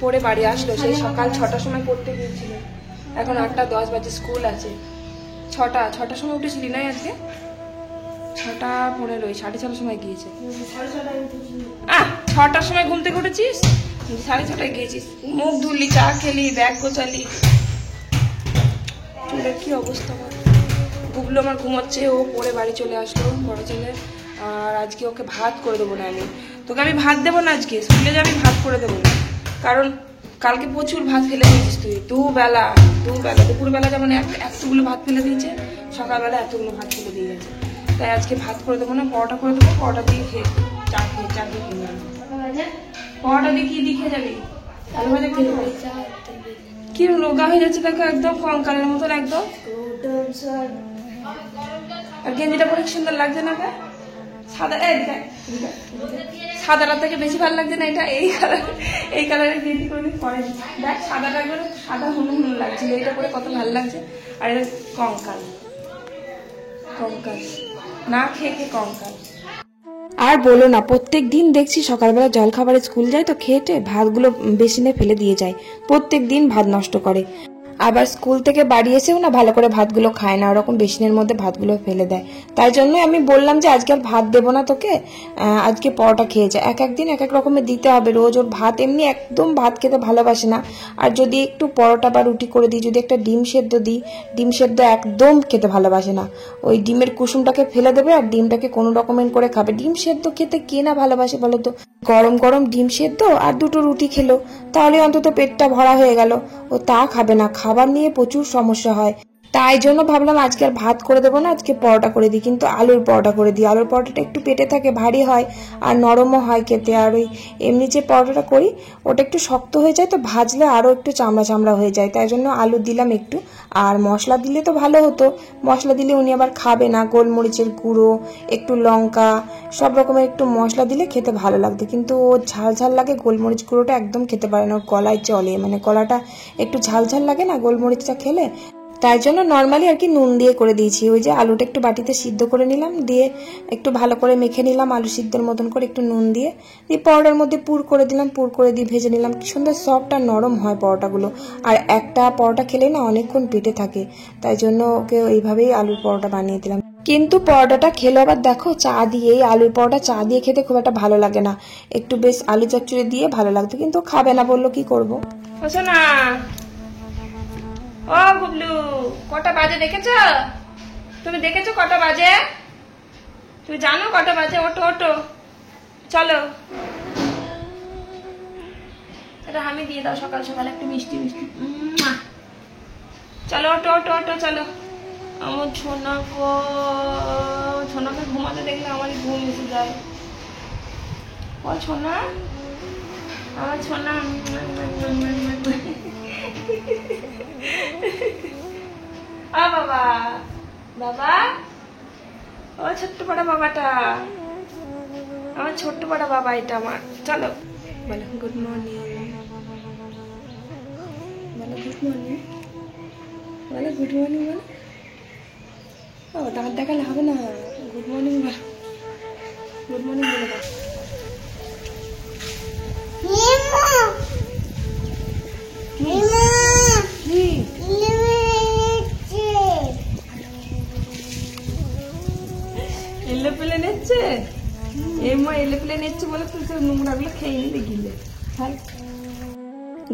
পড়ে বাড়ি আসলো। সেই সকাল 6টার সময় পড়তে গিয়েছিল, এখন 8:10 বাজে, স্কুল আছে। 6টার সময় উঠেছিলি না আজকে? 6:15, 6:30 সময় গিয়েছে। 6টার সময় ঘুম থেকে উঠেছিস, 6:30টায় গিয়েছিস। মুখ ধুলি, চা খেলি, ব্যাগ গোছালি, চুলের কি অবস্থা। গুবলু আমার ঘুমোচ্ছে, ও পড়ে বাড়ি চলে আসলো, বড় ছেলে। আর আজকে ওকে ভাত করে দেবো না আমি, তোকে আমি ভাত দেবো না আজকে, স্কুলে যাবি ভাত করে দেবো না, কারণ কালকে প্রচুর ভাত ফেলে দিয়েছিস তুই। দুবেলা দুপুরবেলা যেমন এতগুলো ভাত ফেলে দিয়েছে, সকালবেলা এতগুলো ভাত ফেলে দিয়ে গেছে। তাই আজকে ভাত করে দেবো না, পরোটা করে দেবো, পরোটা দিয়ে খেয়ে চা দিয়ে কিনে যাবি। পরোটা দিয়ে কি দিয়ে খেয়ে যাবি? আলু ভাজা খেয়ে যাবি? কি রোগা হয়ে যাচ্ছে দেখো, একদম কঙ্কালের মতন একদম। আর গেঞ্জিটা পরে কি সুন্দর লাগছে না? সাদাটা থেকে বেশি ভালো লাগছে না এটা? এই কালারের গেঞ্জি করে পরে দেখ, সাদাটা করে সাদা হুলু লাগছিল, এটা করে কত ভালো লাগছে। আর এটা কঙ্কাল না খেয়ে কঙ্কাল। আর বলো না, প্রত্যেক দিন দেখছি সকালবেলা জলখাবারে স্কুল যায় তো খেটে ভাতগুলো বেসিনে ফেলে দিয়ে যায়, প্রত্যেক দিন ভাত নষ্ট করে। আবার স্কুল থেকে বাড়ি এসেও না ভালো করে ভাতগুলো খায় না, ওরকম বেসিনের মধ্যে ভাতগুলো ফেলে দেয়। তাই জন্যই আমি বললাম যে আজকে আর ভাত দেবো না তোকে, আজকে পরোটা খেয়ে যায়। এক একদিন এক এক রকমের দিতে হবে, রোজ ওর ভাত এমনি একদম ভাত খেতে ভালোবাসে না। আর যদি একটু পরোটা বা রুটি করে দিই, যদি একটা ডিম সেদ্ধ দিই, ডিম সেদ্ধ একদম খেতে ভালোবাসে না। ওই ডিমের কুসুমটাকে ফেলে দেবে আর ডিমটাকে কোনো রকমের করে খাবে। ডিম সেদ্ধ খেতে কে না ভালোবাসে বলো তো? গরম গরম ডিম সেদ্ধ আর দুটো রুটি খেলো, তাহলে অন্তত পেটটা ভরা হয়ে গেল। ও তা খাবে না, খাবার নিয়ে প্রচুর সমস্যা হয়। তাই জন্য ভাবলাম আজকে আর ভাত করে দেবো না, আজকে পরোটা করে দিই, কিন্তু আলুর পরোটা করে দিই। আলুর পরোটাটা একটু পেটে থাকে, ভারী হয় আর নরমও হয় খেতে। আর ওই এমনি যে পরোটাটা করি ওটা একটু শক্ত হয়ে যায়, তো ভাজলে আরও একটু চামড়া চামড়া হয়ে যায়। তাই জন্য আলু দিলাম একটু। আর মশলা দিলে তো ভালো হতো, মশলা দিলে উনি আবার খাবে না। গোলমরিচের গুঁড়ো, একটু লঙ্কা, সব রকমের একটু মশলা দিলে খেতে ভালো লাগতো, কিন্তু ও ঝাল ঝাল লাগে, গোলমরিচ গুঁড়োটা একদম খেতে পারে না, ওর গলায় চলে, মানে গলাটা একটু ঝাল ঝাল লাগে না গোলমরিচটা খেলে। তাই জন্য নর্মালি আর কি নুন দিয়ে করে দিয়েছি। ওই যে আলুটা একটু বাটিতে সিদ্ধ করে নিলাম, দিয়ে একটু ভালো করে মেখে নিলাম আলু সিদ্ধের মতন করে, একটু নুন দিয়ে পরোটার মধ্যে পুর করে দিলাম, পুর করে দিয়ে ভেজে নিলাম। কি সুন্দর সফট আর নরম হয় পরোটাগুলো। আর একটা পরোটা খেলে না অনেকক্ষণ পেটে থাকে, তাই জন্য ওকে এইভাবেই আলুর পরোটা বানিয়ে দিলাম। কিন্তু পরোটাটা খেলো আবার দেখো চা দিয়ে, আলুর পরোটা চা দিয়ে খেতে খুব একটা ভালো লাগে না, একটু বেশ আলু চচ্চড়ি দিয়ে ভালো লাগতো, কিন্তু খাবে না, বললো কি করবো। না ও গুবলু, কটা বাজে দেখেছ? তুমি দেখেছো কটা বাজে? তুমি জানো কটা বাজে? ওটো ওটো, চলো। এটা আমি দিয়ে দাও সকাল সকাল একটু মিষ্টি মিষ্টি। চলো ওটো ওটো ওটো, চলো। আমার ছোনা গো, ছোনাকে ঘুমাতে দেখলে আমার ঘুম এসে যায়। ও ছোনা, আমার ছোনা। বাবা বাবা, ও ছোট্ট বড় বাবাটা, আমার ছোট্ট বড় বাবা এটা আমার। চলো বলো গুড মর্নিং, বলো গুড মর্নিং, বলো গুড মর্নিং, বলো। ও দাঁত দেখালে হবে না, গুড মর্নিং বলো, গুড মর্নিং বলে দাও। এলেপেলে নিচ্ছে, এমা এলেপেলে নিচ্ছে বলে তুই নোংরাগুলো খেয়ে নিতে গিলে।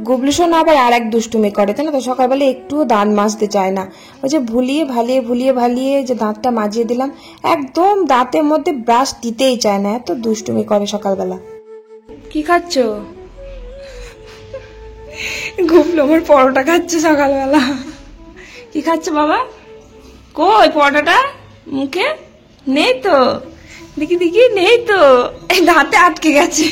গুবলু সোনা আবার আর এক দুষ্টুমি করে, তাই না? তো সকালবেলা একটুও দাঁত মাজতে চায় না, ওই যে ভুলিয়ে যে দাঁতটা মাজিয়ে দিলাম, একদম দাঁতের মধ্যে ব্রাশ দিতেই চায় না, এত দুষ্টুমি করে সকালবেলা। কি খাচ্ছ? গুবলু আমার পরোটা খাচ্ছে সকালবেলা। কি খাচ্ছ বাবা? কই পরোটাটা? মুখে নেই তো, দেখি দেখি, নেই তো, এই দাঁতে আটকে গেছে।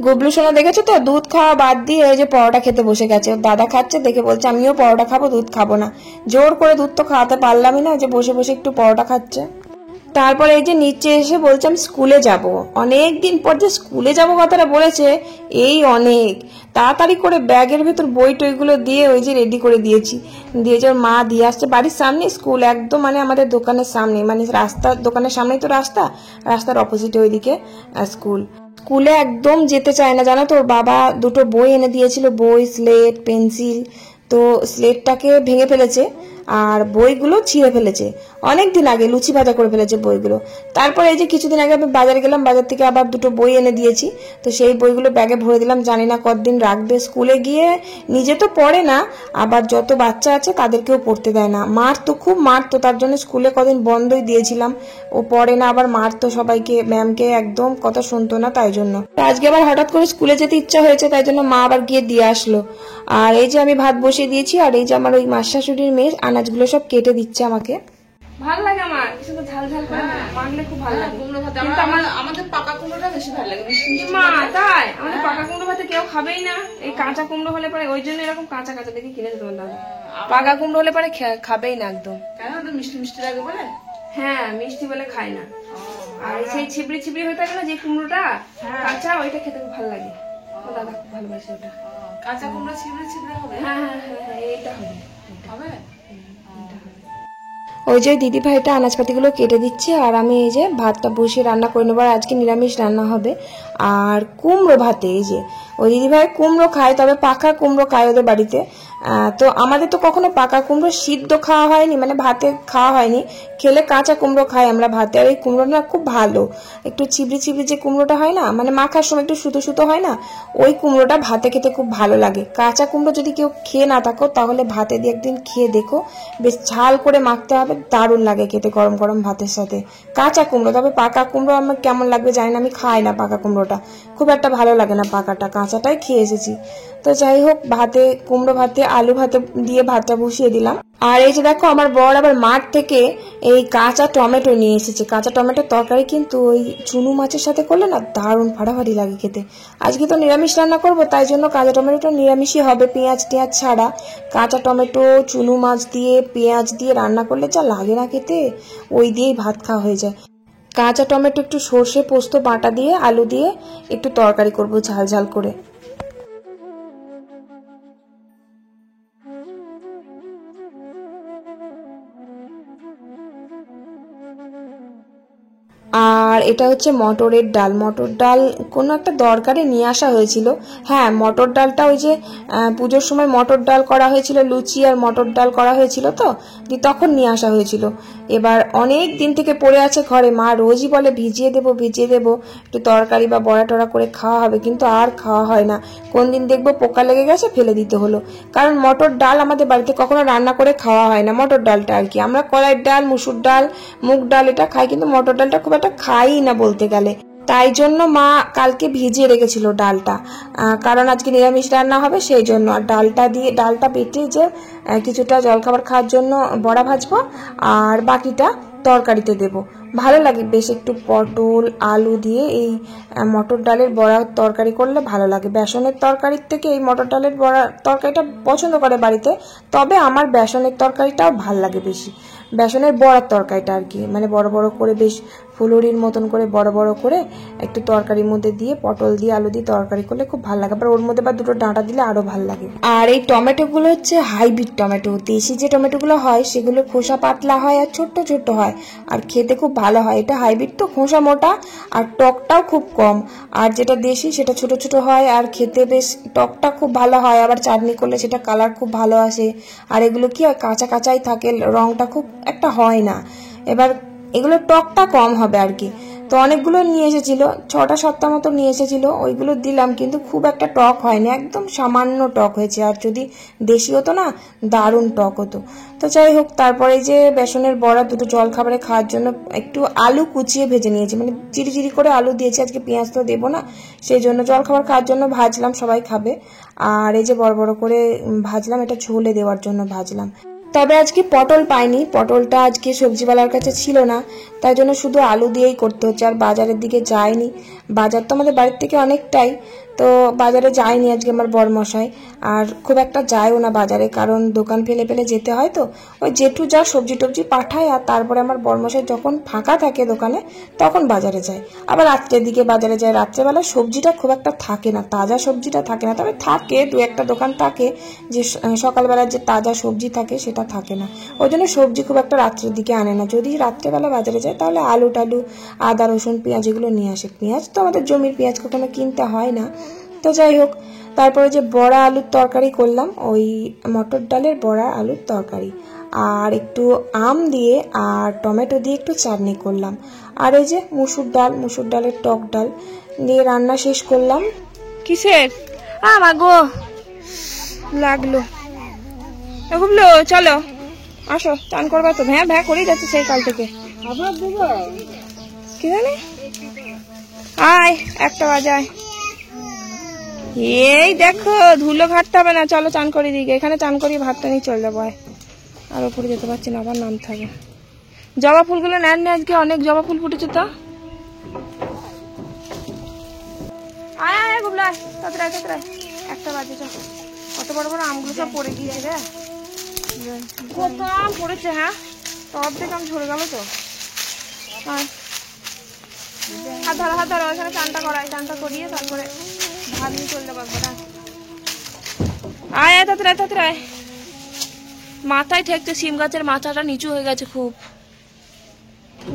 গুবলু সোনা দেখেছো তো, দুধ খাওয়া বাদ দিয়ে এই যে পরোটা খেতে বসে গেছে। দাদা খাচ্ছে দেখে বলছে আমিও পরোটা খাবো, দুধ খাবো না। জোর করে দুধ তো খাওয়াতে পারলামই না, যে বসে বসে একটু পরোটা খাচ্ছে। তারপরে এই যে নিচে এসে বলছে আমি স্কুলে যাব, অনেক দিন পর যে স্কুলে যাব কথাটা বলেছে, এই অনেক তাড়াতাড়ি করে ব্যাগের ভেতর বই টইগুলো দিয়ে ওই যে রেডি করে দিয়েছি, দিয়ে যে মা দিয়ে আসছে। বাড়ির সামনে স্কুল, একদম মানে আমাদের দোকানের সামনে, মানে রাস্তা, দোকানের সামনেই তো রাস্তা, রাস্তার অপোজিটে ওইদিকে স্কুল। স্কুলে একদম যেতে চায় না জানো তো, ওর বাবা দুটো বই এনে দিয়েছিল, বই, স্লেট, পেন্সিল। তো স্লেটটাকে ভেঙে ফেলেছে আর বইগুলো ছিঁড়ে ফেলেছে, অনেক দিন আগে লুচি ভাজা করে ফেলেছে বইগুলো। তারপরে এই যে কিছুদিন আগে আমি বাজারে গেলাম, বাজার থেকে আবার দুটো বই এনে দিয়েছি, তো সেই বইগুলো ব্যাগে ভরে দিলাম, জানি না কতদিন রাখবে। স্কুলে গিয়ে নিজে তো পড়ে না, আবার যত বাচ্চা আছে তাদেরকেও পড়তে দেয় না, মারতো, খুব মারতো, তার জন্য স্কুলে কদিন বন্ধই দিয়েছিলাম। ও পড়ে না, আবার মারতো সবাইকে, ম্যামকে, একদম কথা শুনতো না, তাই জন্য আজকে আবার হঠাৎ করে স্কুলে যেতে ইচ্ছা হয়েছে, তাই জন্য মা আবার গিয়ে দিয়ে আসলো। আর এই যে আমি ভাত বসিয়ে দিয়েছি, আর এই যে আমার ওই মাসির মেয়ে আনাজগুলো সব কেটে দিচ্ছে আমাকে। ভালো লাগে আমার কিছু ঝাল ঝাল করে মাখলে, খুব ভালো লাগে কুমড়ো ভাতে। কিন্তু আমাদের পাকা কুমড়োটা বেশি ভালো লাগে মা, তাই আমাদের পাকা কুমড়ো ভাতে কেউ খাবেই না, এই কাঁচা কুমড়ো হলে পরে, ওই জন্য এরকম কাঁচা কাঁচা দেখে কিনেছে তোমার দাদা। পাকা কুমড়ো হলে পরে খাবেই না একদম। কেন, মিষ্টি মিষ্টি লাগে বলে? হ্যাঁ, মিষ্টি বলে খায় না। আর সেই ছিবড়ি ছিবড়ি হয়ে থাকে না যে কুমড়োটা কাঁচা, ওইটা খেতে খুব ভালো লাগে, দাদা খুব ভালোবাসে ওটা। কাঁচা কুমড়ো ছিবড়ি ছিবড়ি হবে? হ্যাঁ হ্যাঁ হ্যাঁ, এইটা হবে, হবে। ওই যে দিদি ভাইটা আনাজপাতিগুলো কেটে দিচ্ছে, আর আমি এই যে ভাতটা বসিয়ে রান্না করে নেবো। আজকে নিরামিষ রান্না হবে। আর কুমড়ো ভাতে, এই যে ওই দিদি ভাই কুমড়ো খায়, তবে পাকা কুমড়ো খায় ওদের বাড়িতে। তো আমাদের তো কখনো পাকা কুমড়ো সিদ্ধ খাওয়া হয়নি, মানে ভাতে খাওয়া হয়নি, খেলে কাঁচা কুমড়ো খাই আমরা ভাতে। আর এই কুমড়োটা খুব ভালো, একটু চিবড়ি চিবড়ি যে কুমড়োটা হয় না, মানে মাখার সময় একটু সুতো সুতো হয় না, ওই কুমড়োটা ভাতে খেতে খুব ভালো লাগে। কাঁচা কুমড়ো যদি কেউ খেয়ে না থাকো, তাহলে ভাতে দিয়ে একদিন খেয়ে দেখো, বেশ ঝাল করে মাখতে হবে, দারুণ লাগে খেতে গরম গরম ভাতের সাথে কাঁচা কুমড়ো। তবে পাকা কুমড়ো আমার কেমন লাগবে জানি না, আমি খাই না পাকা কুমড়োটা, খুব একটা ভালো লাগে না পাকাটা, কাঁচাটাই খেয়ে এসেছি। তো যাই হোক, ভাতে, কুমড়ো ভাতে, আলু ভাতে দিয়ে ভাতটা বসিয়ে দিলাম। আর এই যে দেখো, আমার বর আবার মাঠ থেকে এই কাঁচা টমেটো নিয়ে এসেছে। কাঁচা টমেটোর তরকারি কিন্তু ওই চুনো মাছের সাথে করলে না দারুণ ফাটাফাটি লাগে খেতে। আজকে তো নিরামিষ রান্না করব, তাই জন্য কাঁচা টমেটোটা নিরামিষই হবে, পেঁয়াজ টেঁয়াজ ছাড়া। কাঁচা টমেটো চুনো মাছ দিয়ে পেঁয়াজ দিয়ে রান্না করলে যা লাগে না খেতে, ওই দিয়েই ভাত খাওয়া হয়ে যায়। কাঁচা টমেটো একটু সর্ষে পোস্ত বাটা দিয়ে, আলু দিয়ে একটু তরকারি করব ঝাল ঝাল করে। আর এটা হচ্ছে মটরের ডাল। মটর ডাল কোনো একটা দরকারে নিয়ে আসা হয়েছিল। হ্যাঁ, মটর ডালটা ওই যে পুজোর সময় মটর ডাল করা হয়েছিল, লুচি আর মটর ডাল করা হয়েছিল, তো তখন নিয়ে আসা হয়েছিল। এবার অনেক দিন থেকে পড়ে আছে ঘরে, মা রোজই বলে ভিজিয়ে দেবো ভিজিয়ে দেবো, একটু তরকারি বা বড়া টড়া করে খাওয়া হবে, কিন্তু আর খাওয়া হয় না। কোন দিন দেখবো পোকা লেগে গেছে, ফেলে দিতে হলো। কারণ মটর ডাল আমাদের বাড়িতে কখনো রান্না করে খাওয়া হয় না, মটর ডালটা আর কি। আমরা কলাইয়ের ডাল, মুসুর ডাল, মুগ ডাল এটা খাই, কিন্তু মটর ডালটা খুব একটা খাই না বলতে গেলে। তাই জন্য মা কালকে ভিজিয়ে রেখেছিল ডালটা, কারণ আজকে নিরামিষ রান্না হবে সেই জন্য। আর ডালটা বেটে যে কিছুটা জলখাবার খাওয়ার জন্য বড়া ভাজবো, আর বাকিটা তরকারিতে দেব। ভালো লাগে বেশ, একটু পটল আলু দিয়ে এই মটর ডালের বড়া তরকারি করলে ভালো লাগে। বেসনের তরকারির থেকে এই মটর ডালের বড়া তরকারিটা পছন্দ করে বাড়িতে, তবে আমার বেসনের তরকারিটাও ভালো লাগে বেশি, বেসনের বড়ার তরকারিটা আর কি। মানে বড় বড় করে, বেশ ফুলুরির মতন করে বড় বড় করে একটু তরকারির মধ্যে দিয়ে, পটল দিয়ে আলু দিয়ে তরকারি করলে খুব ভালো লাগে। আবার ওর মধ্যে বা দুটো ডাঁটা দিলে আরো ভালো লাগে। আর এই টমেটোগুলো হচ্ছে হাইব্রিড টমেটো। দেশি যে টমেটোগুলো হয় সেগুলো খোসা পাতলা হয় আর ছোট্ট ছোট্ট হয়, আর খেতে খুব ভালো হয়। এটা হাইব্রিড তো খোসা মোটা, আর টকটাও খুব কম। আর যেটা দেশি সেটা ছোট ছোট হয়, আর খেতে বেশ টকটা খুব ভালো হয়। আবার চাটনি করলে সেটা কালার খুব ভালো আসে। আর এগুলো কি হয়, কাঁচা কাঁচাই থাকে, রংটা খুব একটা হয় না। এবার এগুলো টকটা কম হবে আর কি। তো অনেকগুলো নিয়ে এসেছিল, 6টা-7টা মতো নিয়ে এসেছিল, ওইগুলো দিলাম, কিন্তু খুব একটা টক হয়নি, একদম সামান্য টক হয়েছে। আর যদি দেশি হতো না, দারুণ টক হতো। তো যাই হোক, তারপরে যে বেসনের বড়া দুটো জল খাবারে খাওয়ার জন্য একটু আলু কুচিয়ে ভেজে নিয়েছি, মানে চিরি চিরি করে আলু দিয়েছি, আজকে পেঁয়াজ তো দেবো না, সেই জন্য জল খাবার খাওয়ার জন্য ভাজলাম, সবাই খাবে। আর এই যে বড় বড় করে ভাজলাম, এটা ঝোলে দেওয়ার জন্য ভাজলাম। তবে আজকে পটল পাইনি, পটলটা আজকে সবজিওয়ালার কাছে ছিল না, তাই জন্য শুধু আলু দিয়েই করতে হচ্ছে। আর বাজারের দিকে যায়নি, বাজার তো আমাদের বাড়ির থেকে অনেকটাই, তো বাজারে যায়নি আজকে আমার বরমশাই, আর খুব একটা যায়ও না বাজারে, কারণ দোকান ফেলে ফেলে যেতে হয়। তো ওই জেঠু যা সবজি টবজি পাঠায়, আর তারপরে আমার বরমশাই যখন ফাঁকা থাকে দোকানে তখন বাজারে যায়। আবার রাত্রের দিকে বাজারে যায়। রাত্রেবেলা সবজিটা খুব একটা থাকে না, তাজা সবজিটা থাকে না, তবে থাকে দু একটা দোকান থাকে যে সকালবেলা যে তাজা সবজি থাকে সেটা থাকে না। ওই জন্য সবজি খুব একটা রাত্রের দিকে আনে না। যদি রাত্রেবেলা বাজারে যায় তাহলে আলু টালু, আদা রসুন পেঁয়াজ এগুলো নিয়ে আসে। পেঁয়াজ তো আমাদের জমির পেঁয়াজ কখনো কিনতে হয় না। তো যাই হোক, তারপরে যে বড়া আলুর তরকারি করলাম, ওই মটর ডালের বড়া আলুর তরকারি, আর একটু আম দিয়ে আর টমেটো দিয়ে একটু চাটনি করলাম। আর এই যে মুসুর ডালের টক ডাল দিয়ে রান্না শেষ করলাম। কিসের গো লাগলো বুঝলো? চলো আসো, চান করবা তো? ভ্যাঁ ভ্যাঁ করেই যাচ্ছে সেই কাল থেকে। কি জানি আয়, 1টা বাজায়। এই দেখো ধুলো ঘাটতে হবে না, চলো চান করি দিকে। এখানে চান করি ভাতটা নিয়ে চলে যাবো। আর উপরে যেতে পারছি না, আবার নামতে হবে। জবা ফুলগুলো নেন না আজকে, অনেক জবা ফুল ফুটেছে তো। আয় আয় গুবলা, তাড়াতাড়ি তাড়াতাড়ি, 1টা বাজে। কত বড় বড় আমগুলো সব পড়ে গিয়েছে রে, কত আম পড়েছে। হ্যাঁ তো অর্ধেক আম ঝরে গেল তো। হাত ধরো ওইখানে চানটা করাই, চানটা করিয়ে তারপরে ভাত নিয়ে চলে যাবো। আয় আয় তাড়াতাড়ি তাড়াতাড়ি। মাথায় ঠেকতে সিম গাছের মাথাটা নিচু হয়ে গেছে, খুব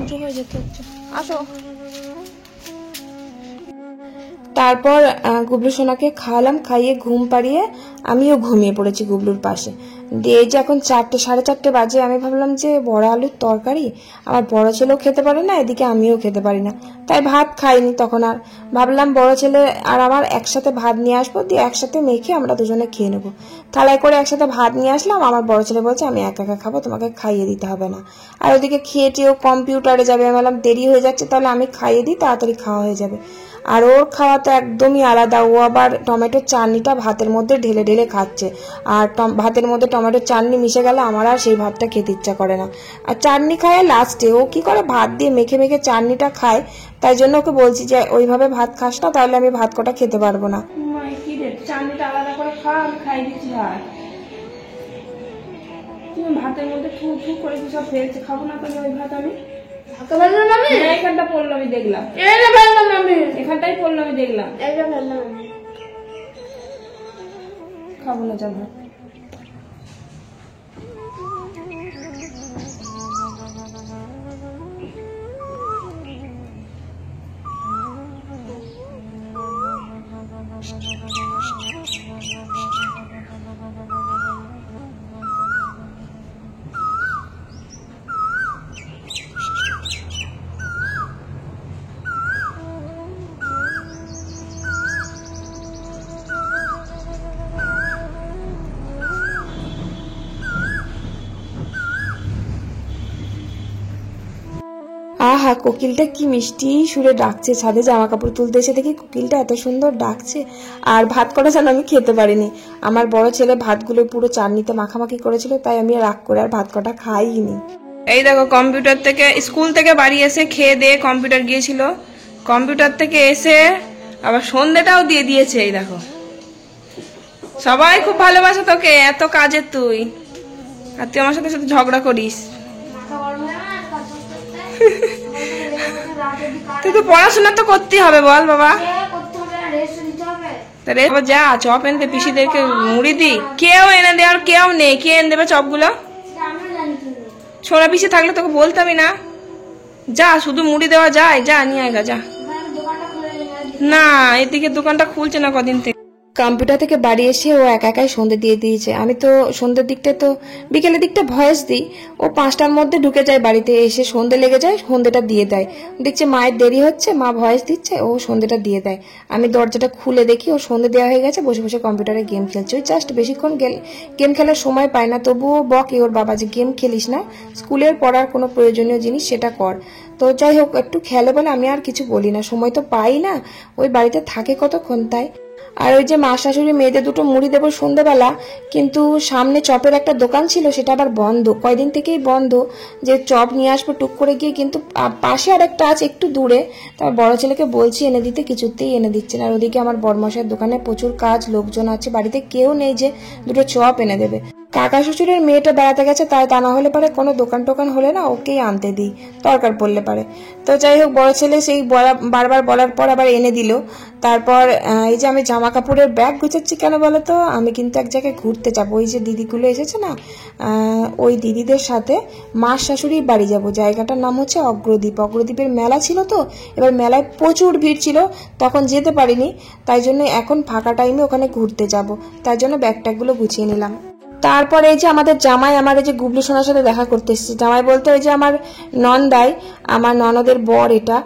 উঁচু হয়ে যেতে হচ্ছে। আসো। তারপর গুবলু সোনাকে খাওয়ালাম, খাইয়ে ঘুম পাড়িয়ে আমিও ঘুমিয়ে পড়েছি গুবলুর পাশে। দিয়ে যে এখন 4টে 4:30 বাজে, আমি ভাবলাম যে বড় আলুর তরকারি আমার বড় ছেলেও খেতে পারে না, এদিকে আমিও খেতে পারি না, তাই ভাত খাইনি তখন। আর ভাবলাম বড় ছেলে আর আমার একসাথে ভাত নিয়ে আসবো, দিয়ে একসাথে মেখে আমরা দুজনে খেয়ে নেবো। থালায় করে একসাথে ভাত নিয়ে আসলাম। আমার বড় ছেলে বলছে আমি একা একা খাবো, তোমাকে খাইয়ে দিতে হবে না। আর ওদিকে খেয়েটিও কম্পিউটারে যাবে, আমি বললাম দেরি হয়ে যাচ্ছে, তাহলে আমি খাইয়ে দিই, তাড়াতাড়ি খাওয়া হয়ে যাবে। আর ওর খাওয়া তো একদমই আলাদা, ও আবার টমেটোর চাটনিটা ভাতের মধ্যে ঢেলে ঢেলে খাচ্ছে। আর ভাতের মধ্যে টমেটোর চাটনি মিশে গেলে আমার আর সেই ভাতটা খেতে ইচ্ছা করে না। আর চাটনি খায় লাস্টে, ও কি করে ভাত দিয়ে মেখে মেখে চাটনিটা খায়, তাই জন্য ওকে বলছি যে ওইভাবে ভাত খাস না, তাহলে আমি ভাত কটা খেতে পারবো না। চাটনিটা আলাদা করে খা, আমি খাই দিচ্ছি ভাত। তুমি ভাতের মধ্যে থু থু করে সব ফেলছে, খাবো না তাহলে ওই ভাত আমি। এখানটা পড়লো আমি দেখলাম, এখানটাই পড়লো আমি দেখলাম, খাবো না যাবো। আহা, কোকিলটা কি মিষ্টি সুরে ডাকছে। ছাদে জামা কাপড় তুলতে এসে দেখি কোকিলটা এত সুন্দর ডাকছে। আর ভাত কটা যেন আমি খেতে পারিনি। আমার বড় ছেলে ভাতগুলো পুরো চাটনিতে মাখামাখি করেছিল, তাই আমি রাগ করে আর ভাত কটা খাইনি। এই দেখো কম্পিউটার থেকে, স্কুল থেকে বাড়ি এসে খেয়ে দিয়ে কম্পিউটার গিয়েছিল, কম্পিউটার থেকে এসে আবার সন্ধ্যেটাও দিয়ে দিয়েছে। এই দেখো, সবাই খুব ভালোবাসে তোকে, এত কাজের তুই, আর তুই আমার সাথে সাথে ঝগড়া করিস। তুই তো পড়াশোনা তো করতেই হবে, বল বাবা। যা চপ এনে পিসিদেরকে মুড়ি দি, কেউ এনে দে, আর কেউ নেই, কে এনে দেবে চপগুলো? ছোড়া পিসি থাকলে তোকে বলতামই না। যা, শুধু মুড়ি দেওয়া যায়, যা নিয়ে আয় গা, যা। না, এদিকে দোকানটা খুলছে না কদিন থেকে। কম্পিউটার থেকে বাড়ি এসে ও একা একাই সন্ধ্যে দিয়ে দিয়েছে। আমি তো সন্ধ্যের দিকটা তো বিকেলের দিকটা ভয়েস দিই, ও 5টার মধ্যে ঢুকে যায় বাড়িতে, এসে সন্ধ্যে লেগে যায়, সন্ধ্যেটা দিয়ে দেয়। দেখছে মায়ের দেরি হচ্ছে, মা ভয়েস দিচ্ছে, ও সন্ধ্যেটা দিয়ে দেয়। আমি দরজাটা খুলে দেখি ও সন্ধ্যে দেওয়া হয়ে গেছে, বসে বসে কম্পিউটারে গেম খেলছে। ওই জাস্ট বেশিক্ষণ গেম খেলার সময় পায় না, তবুও বকে ওর বাবা যে গেম খেলিস না, স্কুলের পড়ার কোনো প্রয়োজনীয় জিনিস সেটা কর। তো যাই হোক, একটু খেলে বলে আমি আর কিছু বলি না, সময় তো পাই না, ওই বাড়িতে থাকে কতক্ষণ তাই। আর ওই যে মা শাশুড়ি মেয়েদের দুটো মুড়ি দেবো সন্ধ্যেবেলা, কিন্তু সামনে চপের একটা দোকান ছিল, সেটা আবার বন্ধ, কয়দিন থেকেই বন্ধ। যে চপ নিয়ে আসবো টুক করে গিয়ে, কিন্তু পাশে আর একটা আছে একটু দূরে, তার বড় ছেলেকে বলছি এনে দিতে, কিছুতেই এনে দিচ্ছে না। আর ওদিকে আমার বড়মশাইয়ের দোকানে প্রচুর কাজ, লোকজন আছে, বাড়িতে কেউ নেই যে দুটো চপ এনে দেবে। কাকা শ্বশুরের মেয়েটা বেড়াতে গেছে, তাই তা না হলে পারে কোনো দোকান টোকান হলে না ওকেই আনতে দিই, দরকার পড়লে পারে। তো যাই হোক, বড় ছেলে সেই বারবার বলার পর আবার এনে দিল। তারপর এই যে আমি জামা কাপড়ের ব্যাগ গুছাচ্ছি কেন বলো তো, আমি কিন্তু এক জায়গায় ঘুরতে যাবো। ওই যে দিদিগুলো এসেছে না, ওই দিদিদের সাথে মা শাশুড়ির বাড়ি যাব। জায়গাটার নাম হচ্ছে অগ্রদ্বীপ। অগ্রদ্বীপের মেলা ছিল তো, এবার মেলায় প্রচুর ভিড় ছিল, তখন যেতে পারিনি, তাই জন্য এখন ফাঁকা টাইমে ওখানে ঘুরতে যাব, তাই জন্য ব্যাগ ট্যাগগুলো গুছিয়ে নিলাম। তারপরে এই যে আমাদের জামাই আমার এই যে গুবলু সোনার সাথে দেখা করতে এসেছে। জামাই বলতে ওই যে আমার নন্দাই, আমার ননদের বর। এটা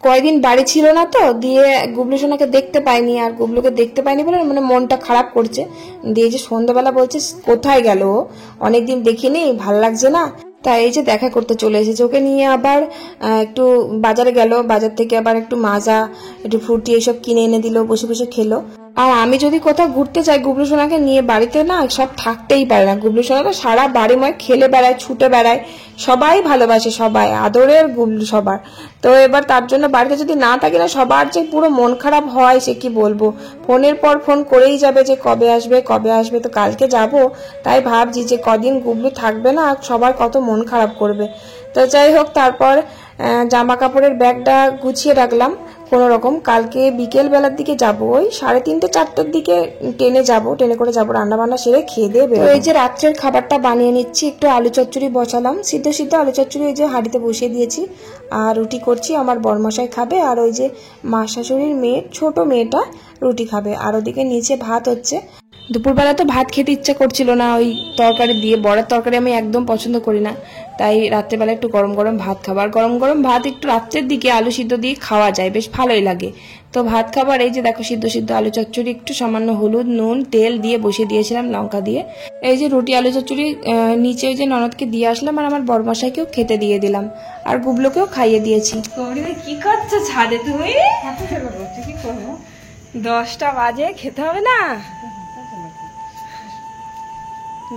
কয়দিন বাড়ি ছিল না তো, দিয়ে গুবলু সোনাকে দেখতে পাইনি, আর গুবলুকে দেখতে পাইনি বলে মানে মনটা খারাপ করছে। দিয়ে যে সন্ধ্যাবেলা বলছে কোথায় গেল, অনেকদিন দেখিনি, ভাল লাগছে না, তাই এই যে দেখা করতে চলে এসেছে। ওকে নিয়ে আবার একটু বাজারে গেল, বাজার থেকে আবার একটু মাজা, একটু ফ্রুটি এসব কিনে এনে দিল, বসে বসে খেলো। আর আমি যদি কোথাও ঘুরতে যাই গুবলু সোনাকে নিয়ে, বাড়িতে না সব থাকতেই পারে না। গুবলু সোনা তো সারা বাড়িময় খেলে বেড়ায়, ছুটে বেড়ায়, সবাই ভালোবাসে, সবাই আদরের গুবলু সবার। তো এবার তার জন্য বাড়িতে যদি না থাকি না, সবার যে পুরো মন খারাপ হয় সে কি বলবো, ফোনের পর ফোন করেই যাবে যে কবে আসবে কবে আসবে। তো কালকে যাব, তাই ভাবছি যে কদিন গুবলু থাকবে না, সবার কত মন খারাপ করবে। তো যাই হোক, তারপর জামা কাপড়ের ব্যাগটা গুছিয়ে রাখলাম কোনো রকম। কালকে বিকেল বেলার দিকে যাব, ওই 3:30 4টের দিকে ট্রেনে যাব, ট্রেনে করে যাব, রান্না বান্না সেরে খেয়ে দিয়ে বেরোবো। এই যে রাত্রের খাবারটা বানিয়ে নিচ্ছি, একটু আলু চচ্চড়ি বসালাম, সিদ্ধ সিদ্ধ আলু চচ্চড়ি ওই যে হাঁড়িতে বসিয়ে দিয়েছি, আর রুটি করছি, আমার বরমশাই খাবে, আর ওই যে মা শাশুড়ির মেয়ে ছোট মেয়েটা রুটি খাবে, আর ওদিকে নিচে ভাত হচ্ছে। দুপুরবেলা তো ভাত খেতে ইচ্ছা করছিল না, ওই তরকারি দিয়ে, বড়ার তরকারি আমি একদম পছন্দ করি না, তাই রাত্রেবেলা একটু গরম গরম ভাত খাবার। গরম গরম ভাত একটু রাত্রের দিকে আলু সিদ্ধ দিয়ে খাওয়া যায়, বেশ ভালোই লাগে। তো ভাত খাবার এই যে দেখো সিদ্ধ সিদ্ধ আলু চচ্চড়ি, একটু সামান্য হলুদ নুন তেল দিয়ে বসিয়ে দিয়েছিলাম, লঙ্কা দিয়ে। এই যে রুটি আলু চচ্চড়ি নিচে ওই যে ননদকে দিয়ে আসলাম, আর আমার বরমশাইকেও খেতে দিয়ে দিলাম, আর গুবলুকেও খাইয়ে দিয়েছি। কি করছো ছাদে তুমি? কি করবো, 10টা বাজে, খেতে হবে না?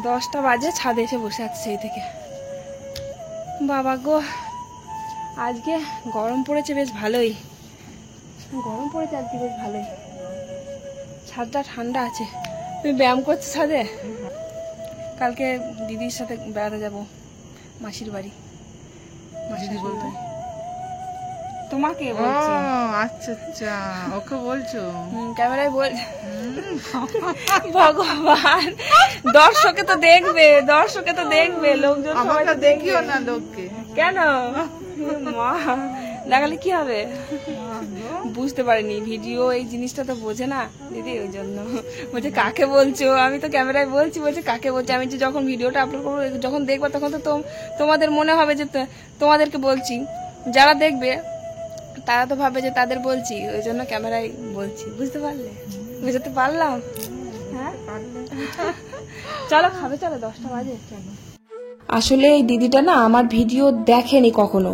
10টা বাজে, ছাদে এসে বসে আছে সেই থেকে। বাবা গো, আজকে গরম পড়েছে বেশ ভালোই, গরম পড়েছে আজকে বেশ ভালোই, ছাদটা ঠান্ডা আছে। তুমি ব্যায়াম করছো ছাদে? কালকে দিদির সাথে বেড়াতে যাব মাসির বাড়ি। মাসির বলতে তোমাকে বলছি। আচ্ছা আচ্ছা, ওকে বলছো? ক্যামেরায় বল। ভগবান, দর্শকে তো দেখবে, দর্শকে তো দেখবে, লোকজন সবাই তো দেখিও না লোককে। কেন মা দেখালে কি হবে? বুঝতে পারিনি, ভিডিও এই জিনিসটা তো বোঝে না দিদি, ওই জন্য বলছে কাকে বলছো। আমি তো ক্যামেরায় বলছি, বলছে কাকে বলছি। আমি যে যখন ভিডিওটা আপলোড করবো, যখন দেখবো, তখন তো তোমাদের মনে হবে যে তোমাদেরকে বলছি, যারা দেখবে তারা তো ভাবে যে তাদের বলছি, ওই জন্য ক্যামেরায় বলছি। বুঝতে পারলে? বুঝতে পারলাম? হ্যাঁ, চলো খাবে, চলো 10টা বাজে, চলো। আসলে এই দিদিটা না আমার ভিডিও দেখেনি কখনো,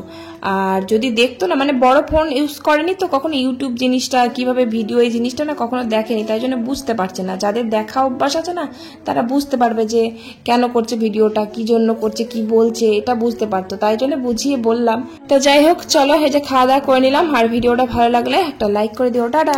আর যদি দেখতো না, মানে বড় ফোন ইউজ করেনি তো কখনো, ইউটিউব জিনিসটা কিভাবে ভিডিও এই জিনিসটা না কখনো দেখেনি, তাই জন্য বুঝতে পারছে না। যাদের দেখা অভ্যাস আছে না, তারা বুঝতে পারবে যে কেন করছে ভিডিওটা, কি জন্য করছে, কি বলছে, এটা বুঝতে পারতো, তাই জন্য বুঝিয়ে বললাম। তো যাই হোক, চলো এই যে খাওয়া দাওয়া করে নিলাম, আর ভিডিওটা ভালো লাগলে একটা লাইক করে দিও, টাটা।